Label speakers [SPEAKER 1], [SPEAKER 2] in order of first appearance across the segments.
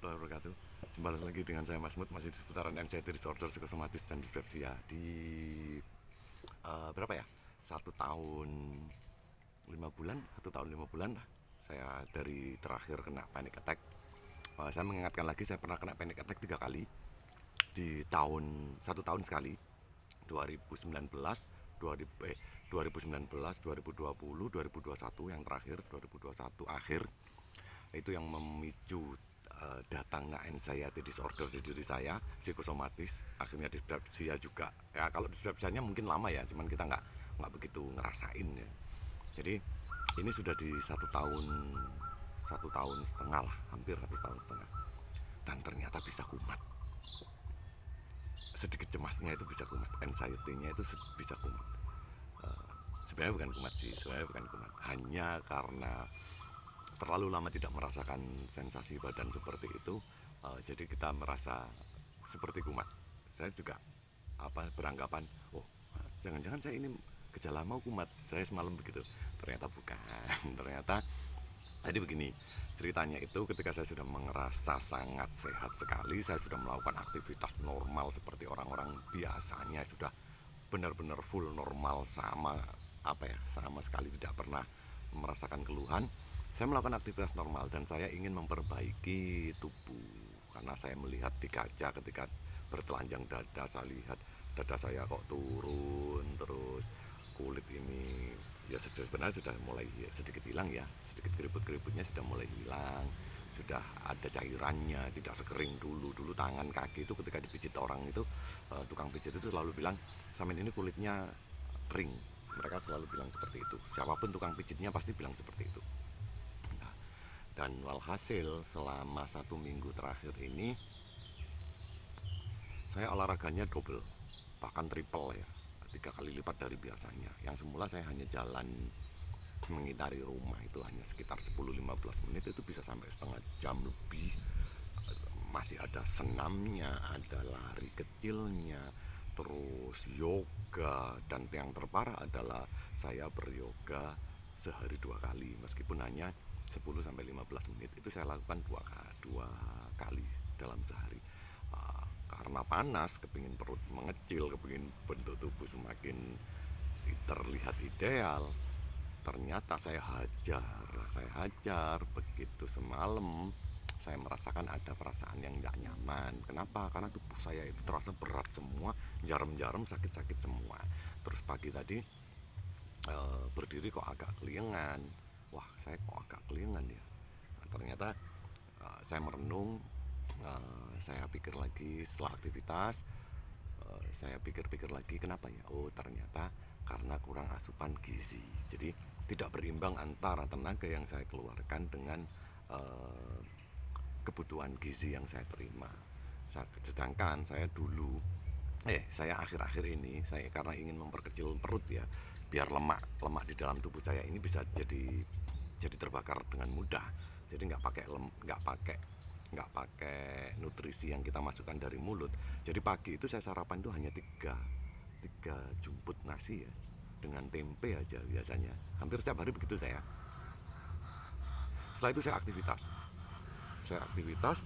[SPEAKER 1] warahmatullahi wabarakatuh. Kembali lagi dengan saya Mas Mut, masih di seputaran anxiety disorder, psikosomatis dan dispepsia. Di berapa ya? 1 tahun 5 bulan, 1 tahun 5 bulan lah. Saya dari terakhir kena panic attack. Saya mengingatkan lagi, saya pernah kena panic attack 3 kali di tahun 1 tahun sekali. 2019, 2019, 2020, 2021 yang terakhir 2021 akhir itu yang memicu datangnya anxiety disorder di diri saya, psikosomatis, akhirnya dispepsia juga. Ya kalau dispepsianya mungkin lama ya, cuman kita nggak begitu ngerasain ya. Jadi ini sudah di 1 tahun setengah lah, hampir 1 tahun setengah, dan ternyata bisa kumat. Sedikit cemasnya itu bisa kumat, anxiety-nya itu bisa kumat. Sebenarnya bukan kumat sih, hanya karena terlalu lama tidak merasakan sensasi badan seperti itu, jadi kita merasa seperti kumat. Saya juga beranggapan, oh jangan-jangan saya ini gejala mau kumat, saya semalam begitu. Ternyata bukan. Ternyata jadi begini ceritanya, itu ketika saya sudah merasa sangat sehat sekali, saya sudah melakukan aktivitas normal seperti orang-orang biasanya, sudah benar-benar full normal, sama sekali tidak pernah merasakan keluhan. Saya melakukan aktivitas normal dan saya ingin memperbaiki tubuh, karena saya melihat di kaca ketika bertelanjang dada, saya lihat dada saya kok turun terus, kulit ini ya sebenarnya sudah mulai sedikit hilang ya, sedikit keriput-keriputnya sudah mulai hilang, sudah ada cairannya, tidak sekering dulu. Dulu tangan kaki itu ketika dipijit orang itu, tukang pijit itu selalu bilang, "Samin ini kulitnya kering." Mereka selalu bilang seperti itu, siapapun tukang pijitnya pasti bilang seperti itu. Nah, dan walhasil selama 1 minggu terakhir ini saya olahraganya double, bahkan triple ya, 3 kali lipat dari biasanya. Yang semula saya hanya jalan mengitari rumah itu hanya sekitar 10-15 menit, itu bisa sampai setengah jam lebih. Masih ada senamnya, ada lari kecilnya, terus yoga, dan yang terparah adalah saya beryoga sehari 2 kali, meskipun hanya 10-15 menit. Itu saya lakukan dua kali dalam sehari. Karena panas, kepingin perut mengecil, kepingin bentuk tubuh semakin terlihat ideal, ternyata saya hajar begitu semalam. Saya merasakan ada perasaan yang tidak nyaman. Kenapa? Karena tubuh saya itu terasa berat semua, jarum-jarum sakit-sakit semua. Terus pagi tadi berdiri kok agak keliengan. Wah, saya kok agak keliengan ya. Nah, ternyata saya merenung, saya pikir lagi setelah aktivitas, saya pikir-pikir lagi kenapa ya. Oh, ternyata karena kurang asupan gizi. Jadi tidak berimbang antara tenaga yang saya keluarkan dengan kebutuhan gizi yang saya terima. Sedangkan saya akhir-akhir ini, saya karena ingin memperkecil perut ya, biar lemak di dalam tubuh saya ini bisa jadi terbakar dengan mudah. Jadi nggak pakai nutrisi yang kita masukkan dari mulut. Jadi pagi itu saya sarapan itu hanya tiga jumput nasi ya, dengan tempe aja biasanya. Hampir setiap hari begitu saya. Setelah itu saya aktivitas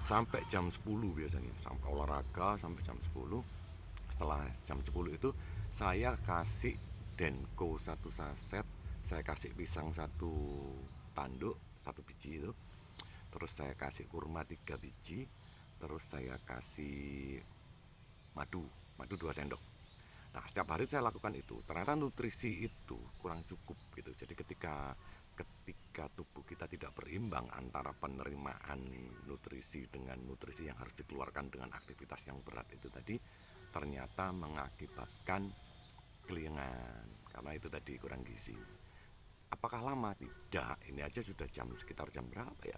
[SPEAKER 1] sampai jam 10 biasanya, sampai olahraga sampai jam 10. Setelah jam 10 itu saya kasih Denko 1 saset, saya kasih pisang 1 tanduk, 1 biji itu, terus saya kasih kurma 3 biji, terus saya kasih madu 2 sendok. Nah, setiap hari saya lakukan itu. Ternyata nutrisi itu kurang cukup gitu. Jadi ketika tubuh kita tidak berimbang antara penerimaan nutrisi dengan nutrisi yang harus dikeluarkan dengan aktivitas yang berat itu tadi, ternyata mengakibatkan keliengan. Karena itu tadi kurang gizi. Apakah lama? Tidak. Ini aja sudah sekitar jam berapa ya?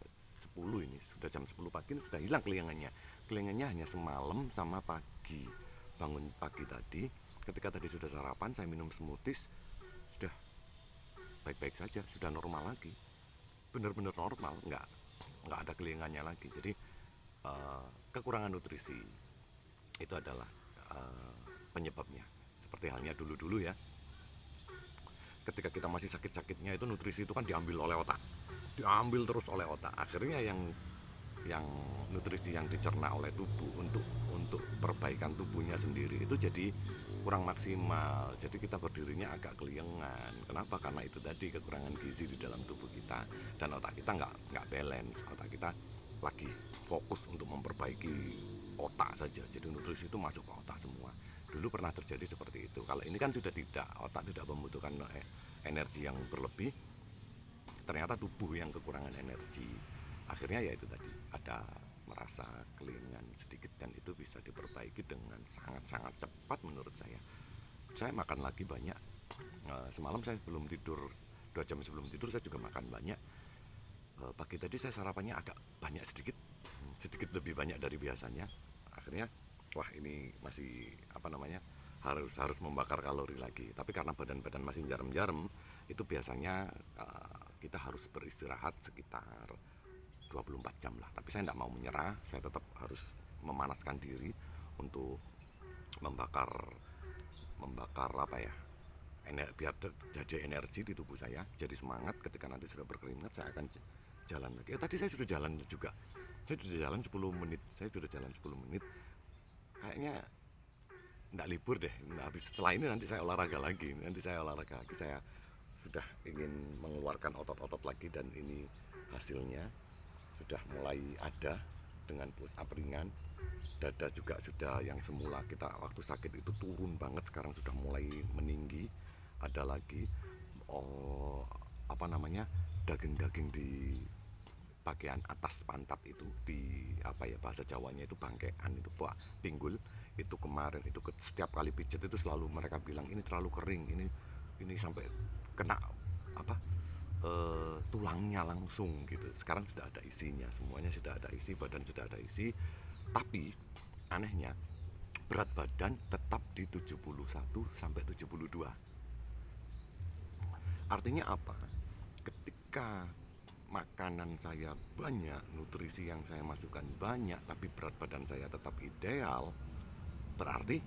[SPEAKER 1] 10 ini. Sudah jam 10 pagi ini sudah hilang keliengannya. Keliengannya hanya semalam sama pagi. Bangun pagi tadi, ketika tadi sudah sarapan, saya minum smoothies, sudah baik-baik saja, sudah normal lagi. Benar-benar normal, nggak ada keliengannya lagi. Jadi kekurangan nutrisi itu adalah penyebabnya. Seperti halnya dulu-dulu ya, ketika kita masih sakit-sakitnya itu nutrisi itu kan diambil oleh otak, diambil terus oleh otak. Akhirnya yang nutrisi yang dicerna oleh tubuh untuk perbaikan tubuhnya sendiri itu jadi kurang maksimal. Jadi kita berdirinya agak keliengan. Kenapa? Karena itu tadi, kekurangan gizi di dalam tubuh kita, dan otak kita nggak balance. Otak kita lagi fokus untuk memperbaiki otak saja. Jadi nutrisi itu masuk ke otak semua. Dulu pernah terjadi seperti itu. Kalau ini kan sudah tidak, otak tidak membutuhkan energi yang berlebih. Ternyata tubuh yang kekurangan energi. Akhirnya ya itu tadi, ada merasa kelingan sedikit, dan itu bisa diperbaiki dengan sangat-sangat cepat menurut saya. Saya makan lagi banyak. Semalam saya sebelum tidur, 2 jam sebelum tidur saya juga makan banyak. Pagi tadi saya sarapannya agak banyak, sedikit lebih banyak dari biasanya. Akhirnya wah, ini masih harus membakar kalori lagi. Tapi karena badan masih jarem-jarem, itu biasanya kita harus beristirahat sekitar 24 jam lah. Tapi saya tidak mau menyerah, saya tetap harus memanaskan diri untuk membakar biar terjadi energi di tubuh saya, jadi semangat. Ketika nanti sudah berkeringat, saya akan jalan lagi. Tadi saya sudah jalan juga, saya sudah jalan 10 menit. Kayaknya tidak libur deh. Habis setelah ini nanti saya olahraga lagi. Saya sudah ingin mengeluarkan otot-otot lagi, dan ini hasilnya sudah mulai ada dengan push up ringan. Dada juga sudah, yang semula kita waktu sakit itu turun banget, sekarang sudah mulai meninggi. Ada lagi daging-daging di bagian atas pantat itu, di bahasa Jawanya itu bangkean, itu pinggul. Itu kemarin itu setiap kali pijat itu selalu mereka bilang ini terlalu kering, ini sampai kena tulangnya langsung gitu. Sekarang sudah ada isinya, semuanya sudah ada isi, badan sudah ada isi. Tapi anehnya berat badan tetap di 71 sampai 72. Artinya apa? Ketika makanan saya banyak, nutrisi yang saya masukkan banyak, tapi berat badan saya tetap ideal, berarti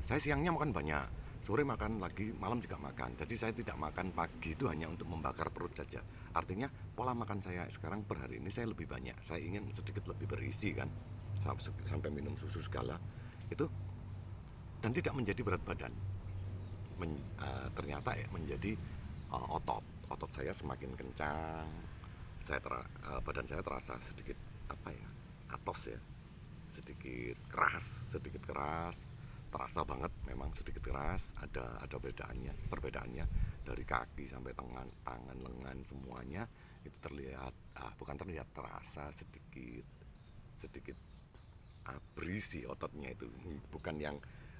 [SPEAKER 1] saya siangnya makan banyak, sore makan lagi, malam juga makan. Jadi saya tidak makan pagi itu hanya untuk membakar perut saja. Artinya pola makan saya sekarang per hari ini saya lebih banyak. Saya ingin sedikit lebih berisi kan, sampai minum susu segala itu, dan tidak menjadi berat badan. Ternyata menjadi otot saya semakin kencang. Badan saya terasa sedikit atos ya, sedikit keras, terasa banget, memang sedikit keras. Ada perbedaannya dari kaki sampai tangan, lengan, semuanya itu terlihat, terasa sedikit berisi ototnya itu. Bukan yang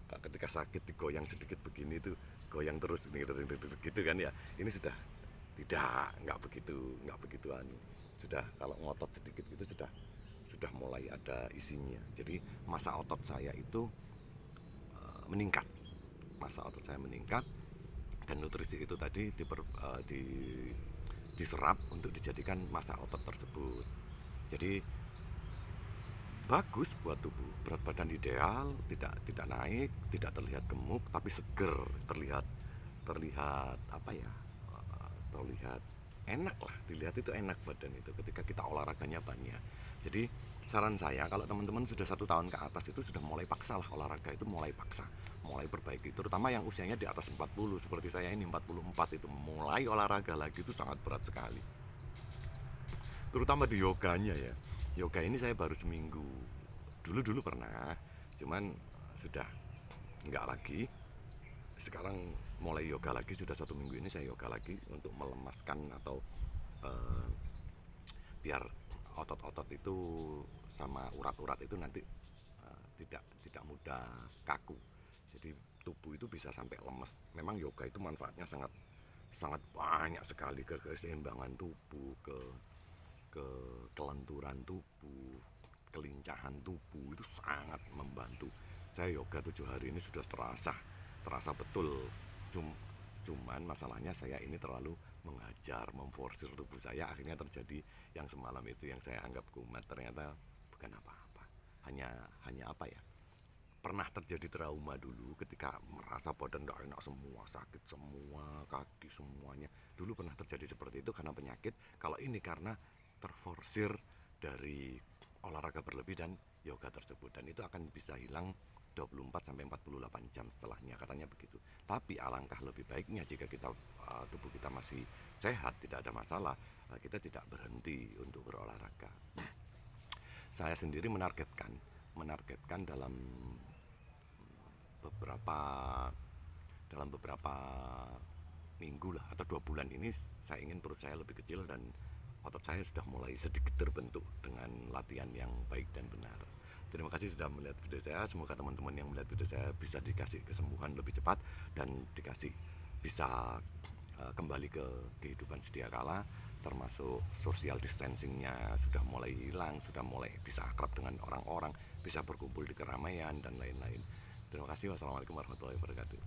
[SPEAKER 1] ketika sakit digoyang sedikit begini itu goyang terus gitu kan ya. Ini sudah nggak begitu sudah, kalau ngotot sedikit gitu sudah mulai ada isinya. Jadi massa otot saya itu meningkat, dan nutrisi itu tadi diserap untuk dijadikan massa otot tersebut. Jadi bagus buat tubuh. Berat badan ideal, tidak naik, tidak terlihat gemuk, tapi seger, terlihat enak lah, dilihat itu enak badan itu ketika kita olahraganya banyak. Jadi saran saya, kalau teman-teman sudah 1 tahun ke atas itu sudah mulai paksa lah olahraga itu, mulai perbaiki, terutama yang usianya di atas 40 seperti saya ini 44, itu mulai olahraga lagi itu sangat berat sekali, terutama di yoganya ya. Yoga ini saya baru seminggu, dulu pernah, cuman sudah enggak lagi. Sekarang mulai yoga lagi, sudah 1 minggu ini saya yoga lagi untuk melemaskan atau biar otot-otot itu sama urat-urat itu nanti tidak mudah kaku. Jadi tubuh itu bisa sampai lemes. Memang yoga itu manfaatnya sangat banyak sekali, ke keseimbangan tubuh, ke kelenturan tubuh, kelincahan tubuh, itu sangat membantu. Saya yoga 7 hari ini sudah terasa betul. Cuman masalahnya saya ini terlalu memforsir tubuh saya, akhirnya terjadi yang semalam itu, yang saya anggap kumat ternyata bukan apa-apa. Hanya pernah terjadi trauma dulu ketika merasa badan tidak enak semua, sakit semua, kaki semuanya. Dulu pernah terjadi seperti itu karena penyakit. Kalau ini karena terforsir dari olahraga berlebih dan yoga tersebut, dan itu akan bisa hilang 24 sampai 48 jam setelahnya, katanya begitu. Tapi alangkah lebih baiknya jika kita tubuh kita masih sehat, tidak ada masalah, kita tidak berhenti untuk berolahraga. Saya sendiri menargetkan beberapa beberapa minggu lah atau 2 bulan ini, saya ingin perut saya lebih kecil dan otot saya sudah mulai sedikit terbentuk dengan latihan yang baik dan benar. Terima kasih sudah melihat video saya. Semoga teman-teman yang melihat video saya bisa dikasih kesembuhan lebih cepat dan dikasih bisa kembali ke kehidupan sedia kala, termasuk social distancingnya sudah mulai hilang, sudah mulai bisa akrab dengan orang-orang, bisa berkumpul di keramaian dan lain-lain. Terima kasih. Wassalamualaikum warahmatullahi wabarakatuh.